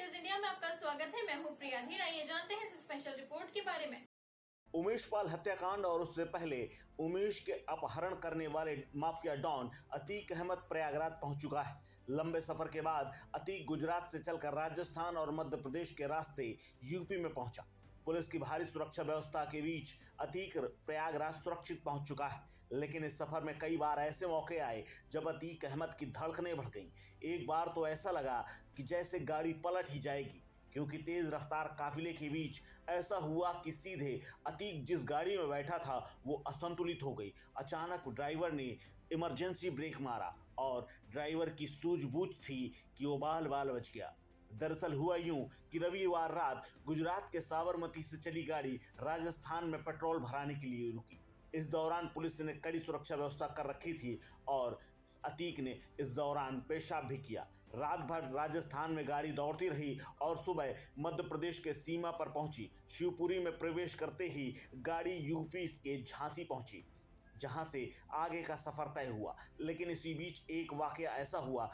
News India में आपका स्वागत है। मैं हूं प्रिया धीर। आइए जानते हैं इस स्पेशल रिपोर्ट के बारे में। उमेश पाल हत्याकांड और उससे पहले उमेश के अपहरण करने वाले माफिया डॉन अतीक अहमद प्रयागराज पहुंच चुका है। लंबे सफर के बाद अतीक गुजरात से चलकर राजस्थान और मध्य प्रदेश के रास्ते यूपी में पहुंचा। पुलिस की भारी सुरक्षा व्यवस्था के बीच अतीक प्रयागराज सुरक्षित पहुंच चुका है। लेकिन इस सफर में कई बार ऐसे मौके आए जब अतीक अहमद की धड़कनें बढ़ गईं। एक बार तो ऐसा लगा कि जैसे गाड़ी पलट ही जाएगी, क्योंकि तेज रफ्तार काफिले के बीच ऐसा हुआ कि सीधे अतीक जिस गाड़ी में बैठा था वो असंतुलित हो गई। अचानक ड्राइवर ने इमरजेंसी ब्रेक मारा और ड्राइवर की सूझबूझ थी कि वो बाल बाल बच गया। दरअसल हुआ यूं कि रविवार रात गुजरात के साबरमती से चली गाड़ी राजस्थान में पेट्रोल भराने के लिए रुकी। इस दौरान पुलिस ने कड़ी सुरक्षा व्यवस्था कर रखी थी और अतीक ने इस दौरान पेशाब भी किया। रात भर राजस्थान में गाड़ी दौड़ती रही और सुबह मध्य प्रदेश के सीमा पर पहुंची। शिवपुरी में प्रवेश करते ही गाड़ी यूपी के झांसी पहुंची, जहां से आगे का सफर तय हुआ। लेकिन इसी बीच एक वाकया ऐसा हुआ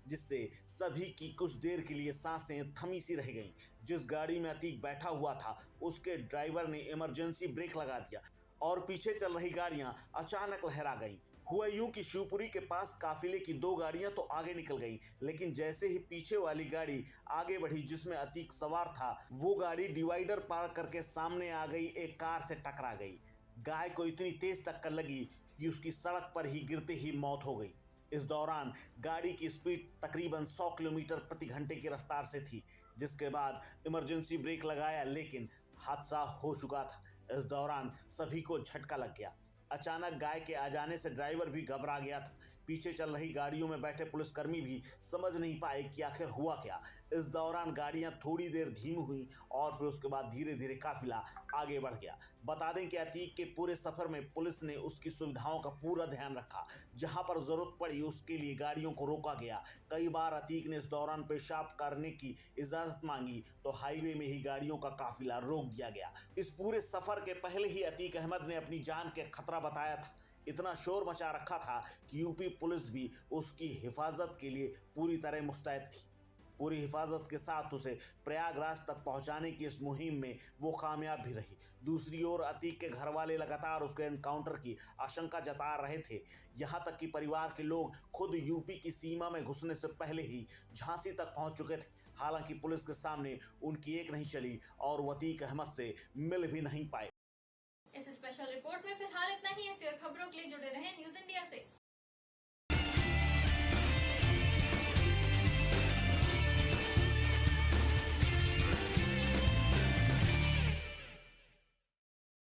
जिससे सभी की कुछ देर के लिए सांसें थमी सी रह गईं। जिस गाड़ी में अतीक बैठा हुआ था उसके ड्राइवर ने इमरजेंसी ब्रेक लगा दिया और पीछे चल रही गाड़ियां अचानक लहरा गईं। हुआ यूं कि शिवपुरी के पास काफिले की दो गाड़ियां तो आगे निकल गईं, लेकिन जैसे ही पीछे वाली गाड़ी आगे बढ़ी जिसमें अतीक सवार था, वो गाड़ी डिवाइडर पार करके सामने आ गई, एक कार से टकरा गई। गाय को इतनी तेज टक्कर लगी कि उसकी सड़क पर ही गिरते ही मौत हो गई। इस दौरान गाड़ी की स्पीड तकरीबन 100 किलोमीटर प्रति घंटे की रफ्तार से थी, जिसके बाद इमरजेंसी ब्रेक लगाया, लेकिन हादसा हो चुका था। इस दौरान सभी को झटका लग गया। अचानक गाय के आ जाने से ड्राइवर भी घबरा गया था। पीछे चल रही गाड़ियों में बैठे पुलिसकर्मी भी समझ नहीं पाए कि आखिर हुआ क्या। इस दौरान गाड़ियां थोड़ी देर धीमी हुई और फिर उसके बाद धीरे धीरे काफिला आगे बढ़ गया। बता दें कि अतीक के पूरे सफर में पुलिस ने उसकी सुविधाओं का पूरा ध्यान रखा। जहां पर जरूरत पड़ी उसके लिए गाड़ियों को रोका गया। कई बार अतीक ने इस दौरान पेशाब करने की इजाजत मांगी तो हाईवे में ही गाड़ियों का काफिला रोक दिया गया। इस पूरे सफर के पहले ही अतीक अहमद ने अपनी जान के खतरा बताया था। इतना शोर मचा रखा था कि यूपी पुलिस भी उसकी हिफाजत के लिए पूरी तरह मुस्तैद थी। पूरी हिफाजत के साथ उसे प्रयागराज तक पहुंचाने की इस मुहिम में वो कामयाब भी रही। दूसरी ओर अतीक के घर वाले लगातार उसके एनकाउंटर की आशंका जता रहे थे। यहां तक कि परिवार के लोग खुद यूपी की सीमा में घुसने से पहले ही झांसी तक पहुंच चुके थे। हालांकि पुलिस के सामने उनकी एक नहीं चली और वो अतीक अहमद से मिल भी नहीं पाए। इस स्पेशल रिपोर्ट में फिलहाल इतना ही। ऐसी और खबरों के लिए जुड़े रहें न्यूज